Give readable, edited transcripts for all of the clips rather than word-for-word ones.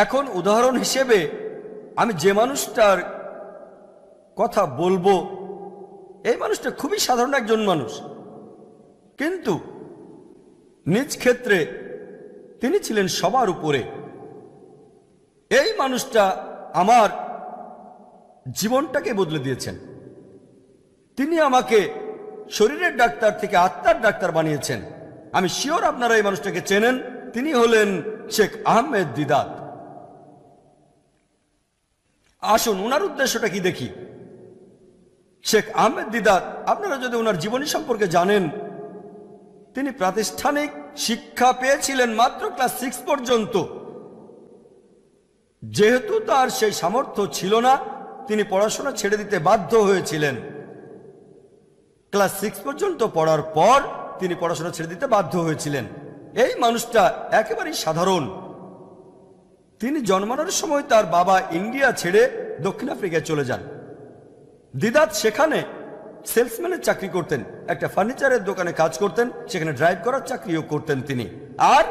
এখন উদাহরণ হিসেবে আমি যে মানুষটার কথা বলবো, এই মানুষটা খুবই সাধারণ একজন মানুষ, কিন্তু নিজ ক্ষেত্রে তিনি ছিলেন সবার উপরে। এই মানুষটা আমার জীবনটাকে বদলে দিয়েছেন। তিনি আমাকে শরীরের ডাক্তার থেকে আত্মার ডাক্তার বানিয়েছেন। আমি শিওর আপনারা এই মানুষটাকে চেনেন। তিনি হলেন শেখ আহমেদ দিদাত। আসুন ওনার উদ্দেশ্যটা কি দেখি। শেখ আহমেদ দিদাত, আপনারা যদি ওনার জীবনী সম্পর্কে জানেন, তিনি প্রাতিষ্ঠানিক শিক্ষা পেয়েছিলেন মাত্র ক্লাস 6 পর্যন্ত। যেহেতু তার সেই সামর্থ্য ছিল না, তিনি পড়াশোনা ছেড়ে দিতে বাধ্য হয়েছিলেন। ক্লাস 6 পর্যন্ত পড়ার পর তিনি পড়াশোনা ছেড়ে দিতে বাধ্য হয়েছিলেন। এই মানুষটা একেবারেই সাধারণ। তিনি জন্মানোর সময় তার বাবা ইন্ডিয়া ছেড়ে দক্ষিণ আফ্রিকায় চলে যান। দিদাত সেখানে সেলসম্যানের চাকরি করতেন, একটা ফার্নিচারের দোকানে কাজ করতেন, সেখানে ড্রাইভ করার চাকরিও করতেন তিনি। আর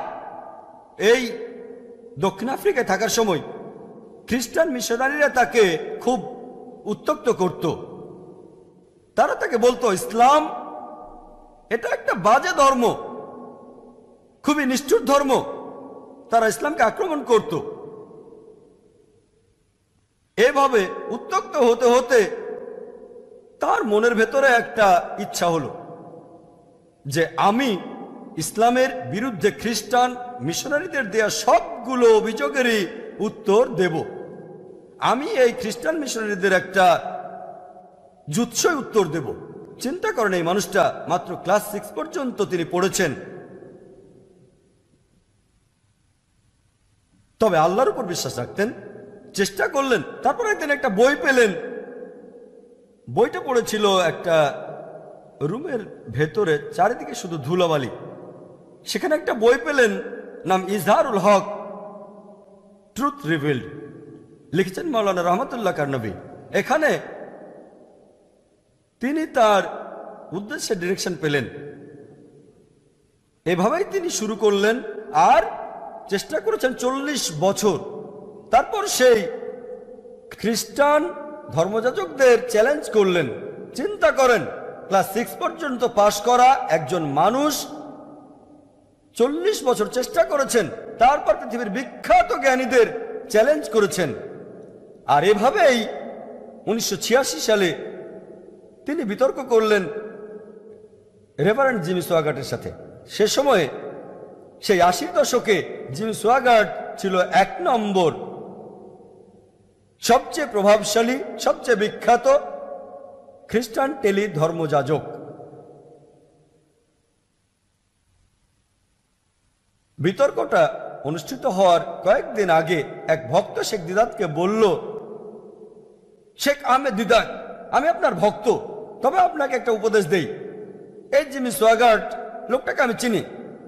এই দক্ষিণ আফ্রিকায় থাকার সময় খ্রিস্টান মিশনারিরা তাকে খুব উত্ত্যক্ত করত। তারা তাকে বলতো ইসলাম এটা একটা বাজে ধর্ম, খুবই নিষ্ঠুর ধর্ম। তারা ইসলামকে আক্রমণ করত। এভাবে উত্ত্যক্ত হতে হতে তার মনের ভেতরে একটা ইচ্ছা হলো যে আমি ইসলামের বিরুদ্ধে খ্রিস্টান মিশনারিদের দেয়া সবগুলো অভিযোগেরই উত্তর দেব। আমি এই খ্রিস্টান মিশনারিদের একটা জুৎসই উত্তর দেব। চিন্তা করেন, এই মানুষটা মাত্র ক্লাস 6 পর্যন্ত তিনি পড়েছেন। তবে আল্লাহর উপর বিশ্বাস রাখতেন, চেষ্টা করলেন। তারপর একদিন একটা বই পেলেন। বইটা পড়েছিল একটা রুমের ভেতরে, চারিদিকে শুধু ধুলাবালি। সেখানে একটা বই পেলেন, নাম ইজহারুল হক, ট্রুথ রিভিলড, লিখেছেন মাওলানা রহমতুল্লাহ কারনবী। এখানে তিনি তার উদ্দেশ্যে ডিরেকশন পেলেন। এভাবেই তিনি শুরু করলেন আর চেষ্টা করেছেন 40 বছর। তারপর সেই খ্রিস্টান ধর্মযাজকদের চ্যালেঞ্জ করলেন। চিন্তা করেন, ক্লাস 6 পর্যন্ত পাশ করা একজন মানুষ 40 বছর চেষ্টা করেছেন, তারপর পৃথিবীর বিখ্যাত জ্ঞানীদের চ্যালেঞ্জ করেছেন। আর এভাবেই 1986 সালে তিনি বিতর্ক করলেন রেভারেন্ড জিমি সোয়াগার্টের সাথে। সে সময়ে সেই 80 দশকে জিমি সোয়াগার্ট ছিল 1 নম্বর সবচেয়ে প্রভাবশালী, সবচেয়ে বিখ্যাত খ্রিস্টান টেলি ধর্মযাজক। বিতর্কটা অনুষ্ঠিত হওয়ার কয়েকদিন আগে এক ভক্ত শেখ দিদাতকে বলল, শেখ আহমেদ দিদাত, আমি আপনার ভক্ত, তবে আপনাকে একটা উপদেশ দেই। এই জিমি সোয়াগার্ট লোকটাকে আমি চিনি,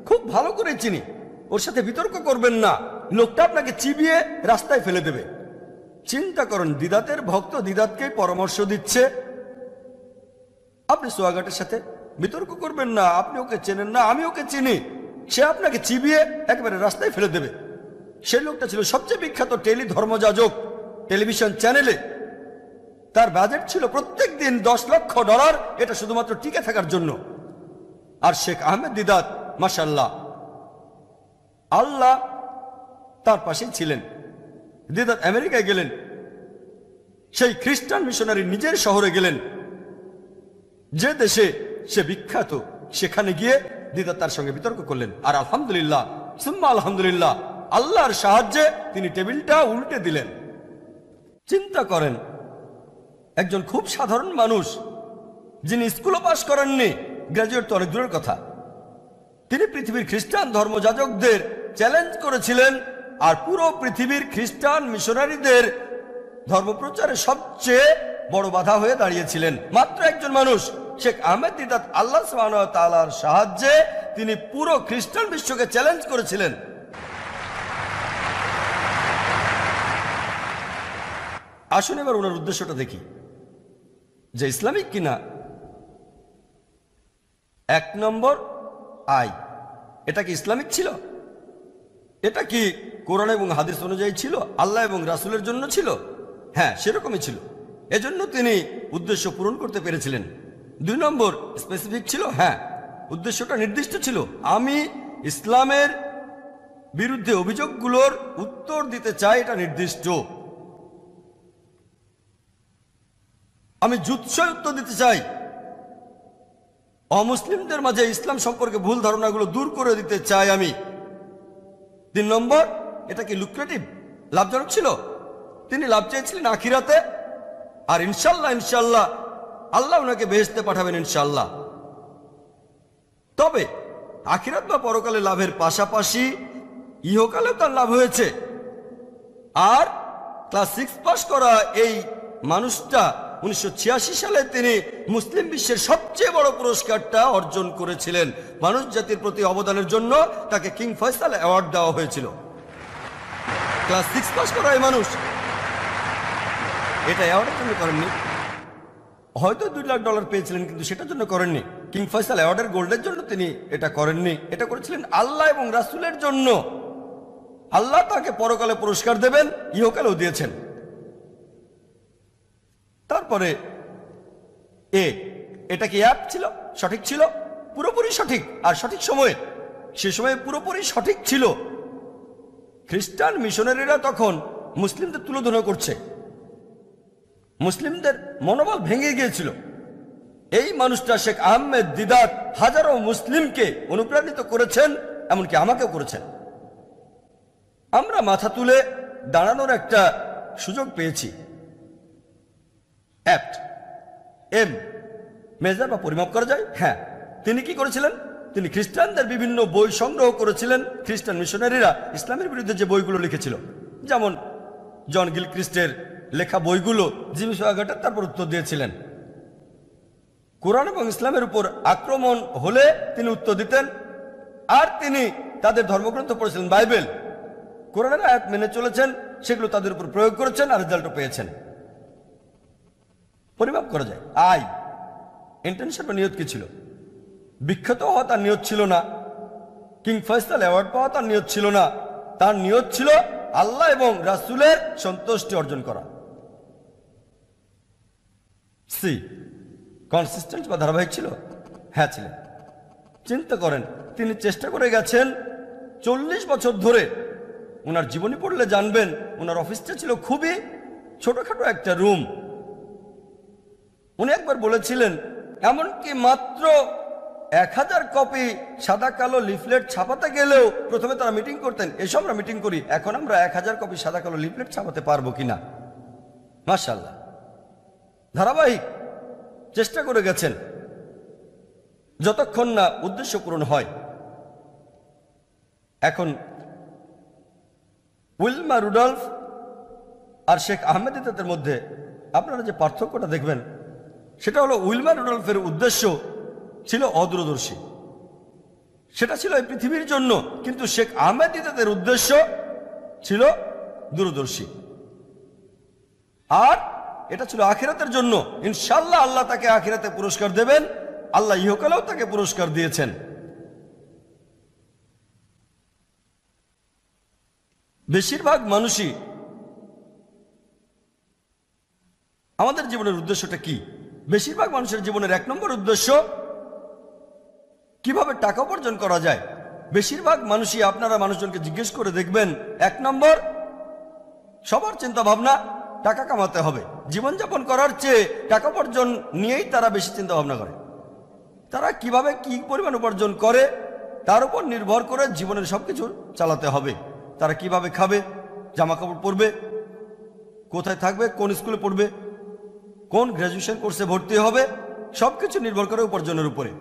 খুব ভালো করে চিনি। ওর সাথে বিতর্ক করবেন না, লোকটা আপনাকে চিবিয়ে রাস্তায় ফেলে দেবে। চিন্তা করুন, দিদাতের ভক্ত দিদাতকে পরামর্শ দিচ্ছে, আপনি সোয়াগার্টের সাথে বিতর্ক করবেন না, আপনি ওকে চেনেন না, আমি ওকে চিনি, সে আপনাকে চিবিয়ে একেবারে রাস্তায় ফেলে দেবে। সেই লোকটা ছিল সবচেয়ে বিখ্যাত টেলি ধর্মযাজক। টেলিভিশন চ্যানেলে তার বাজেট ছিল প্রত্যেক দিন $10 লক্ষ, এটা শুধুমাত্র টিকে থাকার জন্য। আর শেখ আহমেদ দিদাত, মাশাআল্লাহ, আল্লাহ তার পাশেই ছিলেন। দিদাত আমেরিকায় গেলেন, সেই খ্রিস্টান মিশনারি নিজের শহরে গেলেন, যে দেশে সে বিখ্যাত। সেখানে গিয়ে দিদাত তার সঙ্গে বিতর্ক করলেন। আর আলহামদুলিল্লাহ, সুম্মা আলহামদুলিল্লাহ, আল্লাহর সাহায্যে তিনি টেবিলটা উল্টে দিলেন। চিন্তা করেন, একজন খুব সাধারণ মানুষ, যিনি স্কুলও পাস করেননি, গ্র্যাজুয়েট তো অনেক দূরের কথা, তিনি পৃথিবীর খ্রিস্টান ধর্মযাজকদের চ্যালেঞ্জ করেছিলেন। আর পুরো পৃথিবীর খ্রিস্টান মিশনারিদের ধর্মপ্রচারে সবচেয়ে বড় বাধা হয়ে দাঁড়িয়েছিলেন মাত্র একজন মানুষ, শেখ আহমেদ দিদাত। আল্লাহ সুবহানাহু ওয়া তাআলার সাহায্যে তিনি পুরো খ্রিস্টান বিশ্বকে চ্যালেঞ্জ করেছিলেন। আসুন এবার ওনার উদ্দেশ্যটা দেখি, যে ইসলামিক কিনা। 1 নম্বর, এটা কি ইসলামিক ছিল? এটা কি কোরআন এবং হাদিস অনুযায়ী ছিল, আল্লাহ এবং রাসূলের জন্য ছিল? হ্যাঁ, সেরকমই ছিল। এজন্য তিনি উদ্দেশ্য পূরণ করতে পেরেছিলেন। 2 নম্বর, স্পেসিফিক ছিল। হ্যাঁ, উদ্দেশ্যটা নির্দিষ্ট ছিল। আমি ইসলামের বিরুদ্ধে অভিযোগগুলোর উত্তর দিতে চাই, এটা নির্দিষ্ট। আমি যুৎসই উত্তর দিতে চাই। অমুসলিমদের মাঝে ইসলাম সম্পর্কে ভুল ধারণাগুলো দূর করে দিতে চাই আমি। 3 নম্বর, এটা কি লুক্রেটিভ, লাভজনক ছিল? তিনি লাভ চেয়েছিলেন আখিরাতে, আর ইনশাল্লাহ ইনশাল্লাহ আল্লাহ ওনাকে বেহেশতে পাঠাবেন ইনশাল্লাহ। তবে আখিরাত বা পরকালে লাভের পাশাপাশি ইহকালেও তার লাভ হয়েছে। আর ক্লাস 6 পাস করা এই মানুষটা 1986 সালে তিনি মুসলিম বিশ্বের সবচেয়ে বড় পুরস্কারটা অর্জন করেছিলেন। মানুষ জাতির প্রতি অবদানের জন্য তাকে কিং ফয়সাল অ্যাওয়ার্ড দেওয়া হয়েছিল। ক্লাস 6 পাস করা এই মানুষ এটা অ্যাওয়ার্ডের জন্য করেননি। হয়তো $2 লাখ পেয়েছিলেন, কিন্তু সেটার জন্য করেননি। কিং ফয়সাল অ্যাওয়ার্ডের গোল্ডের জন্য তিনি এটা করেননি। এটা করেছিলেন আল্লাহ এবং রাসূলের জন্য। আল্লাহ তাকে পরকালে পুরস্কার দেবেন, ইহকালেও দিয়েছেন। তারপরে এটা কি অ্যাপ ছিল? সঠিক ছিল, পুরোপুরি সঠিক, আর সঠিক সময়ে। সে সময়ে পুরোপুরি সঠিক ছিল। খ্রিস্টান মিশনারিরা তখন মুসলিমদের তুলোধনা করছে, মুসলিমদের মনোবল ভেঙে গিয়েছিল। এই মানুষটা শেখ আহমেদ দিদাত হাজারো মুসলিমকে অনুপ্রাণিত করেছেন, এমনকি আমাকেও করেছেন। আমরা মাথা তুলে দাঁড়ানোর একটা সুযোগ পেয়েছি। অ্যাপ্ট, মেজার বা পরিমাপ করা যায়। হ্যাঁ, তিনি কি করেছিলেন? তিনি খ্রিস্টানদের বিভিন্ন বই সংগ্রহ করেছিলেন। খ্রিস্টান মিশনারিরা ইসলামের বিরুদ্ধে যে বইগুলো লিখেছিল, যেমন জন গিলক্রিস্টের লেখা বইগুলো, জিমি সোয়াগাটার তারপর উত্তর দিয়েছিলেন। কোরআন এবং ইসলামের উপর আক্রমণ হলে তিনি উত্তর দিতেন। আর তিনি তাদের ধর্মগ্রন্থ পড়েছিলেন, বাইবেল। কোরআনের আয়াত মেনে চলেছেন, সেগুলো তাদের উপর প্রয়োগ করেছেন, আর রেজাল্টও পেয়েছেন। পরিমাপ করা যায়। ইন্টেনশন বা নিয়ত কি ছিল? বিখ্যাত হওয়া তার নিয়ত ছিল না। কিং ফয়সাল অ্যাওয়ার্ড পাওয়া তার নিয়ত ছিল না। তার নিয়ত ছিল আল্লাহ এবং রাসূলের সন্তুষ্টি অর্জন করা। কনসিস্টেন্ট বা ধারাবাহিক ছিল? হ্যাঁ, ছিলেন। চিন্তা করেন, তিনি চেষ্টা করে গেছেন 40 বছর ধরে। ওনার জীবনী পড়লে জানবেন, ওনার অফিসটা ছিল খুবই ছোটখাটো একটা রুম। উনি একবার বলেছিলেন, এমনকি মাত্র 1000 কপি সাদা কালো লিফলেট ছাপাতে গেলেও প্রথমে তারা মিটিং করতেন, এসব আমরা মিটিং করি, এখন আমরা 1000 কপি সাদা কালো লিফলেট ছাপাতে পারবো কিনা। মাশাআল্লাহ, ধারাবাহিক চেষ্টা করে গেছেন যতক্ষণ না উদ্দেশ্য পূরণ হয়। এখন উইলমা রুডলফ আর শেখ আহমেদ দিদাতের মধ্যে আপনারা যে পার্থক্যটা দেখবেন, সেটা হলো উইলমা রুডলফের উদ্দেশ্য ছিল অদূরদর্শী, সেটা ছিল এই পৃথিবীর জন্য, কিন্তু শেখ আহমেদ দিদাতের উদ্দেশ্য ছিল দূরদর্শী, আর এটা ছিল আখিরাতের জন্য। ইনশাআল্লাহ আল্লাহ তাকে আখিরাতে পুরস্কার দেবেন। আল্লাহ ইহকালেও তাকে পুরস্কার দিয়েছেন। বেশিরভাগ মানুষই, আমাদের জীবনের উদ্দেশ্যটা কি? বেশিরভাগ মানুষের জীবনের 1 নম্বর উদ্দেশ্য কিভাবে টাকা উপার্জন করা যায়। বেশিরভাগ মানুষই, আপনারা মানুষজনকে জিজ্ঞেস করে দেখবেন, 1 নম্বর সবার চিন্তা ভাবনা টাকা কামাতে হবে। জীবনযাপন করার চেয়ে টাকা উপার্জন নিয়েই তারা বেশি চিন্তা ভাবনা করে। তারা কিভাবে কি পরিমাণ উপার্জন করে তার উপর নির্ভর করে জীবনের সবকিছু চালাতে হবে। তারা কিভাবে খাবে, জামা কাপড় পরবে, কোথায় থাকবে, কোন স্কুলে পড়বে, কোন গ্র্যাজুয়েশন কোর্সে ভর্তি হবে, সবকিছু নির্ভর করে উপার্জনের উপরে।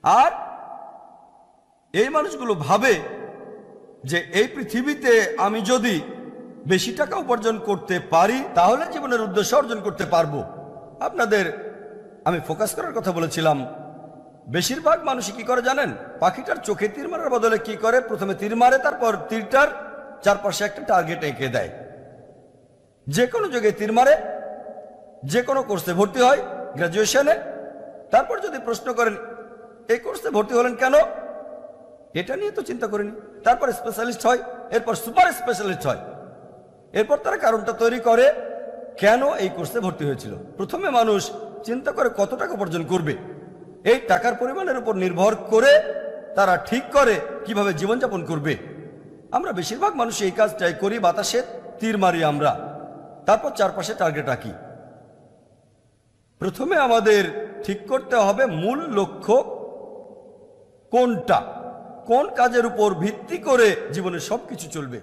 আর এই মানুষগুলো ভাবে যে এই পৃথিবীতে আমি যদি বেশি টাকা উপার্জন করতে পারি তাহলে জীবনের উদ্দেশ্য অর্জন করতে পারবো। আপনাদের আমি ফোকাস করার কথা বলেছিলাম। বেশিরভাগ মানুষই কি করে জানেন? পাখিটার চোখে তীর মারার বদলে কি করে, প্রথমে তীর মারে, তারপর তীরটার চারপাশে একটা টার্গেট এঁকে দেয়। যে কোনো জায়গায় তীর মারে, যে কোনো কোর্সে ভর্তি হয়, গ্র্যাজুয়েশনে, তারপর যদি প্রশ্ন করেন এই কোর্সে ভর্তি হলেন কেন, এটা নিয়ে তো চিন্তা করেনি, তারপর স্পেশালিস্ট হয়, এরপর সুপার স্পেশালিস্ট হয়। এরপর তারা কারণটা তৈরি করে কেন এই কোর্সে ভর্তি হয়েছিল। প্রথমে মানুষ চিন্তা করে কত টাকা উপার্জন করবে, এই টাকার পরিমাণের উপর নির্ভর করে তারা ঠিক করে কিভাবে জীবনযাপন করবে। আমরা বেশিরভাগ মানুষ এই কাজটাই করি, বাতাসে তীর মারি আমরা, তারপর চারপাশে টার্গেট রাখি। প্রথমে আমাদের ঠিক করতে হবে মূল লক্ষ্য কোনটা, কোন কাজের উপর ভিত্তি করে জীবনের সবকিছু চলবে।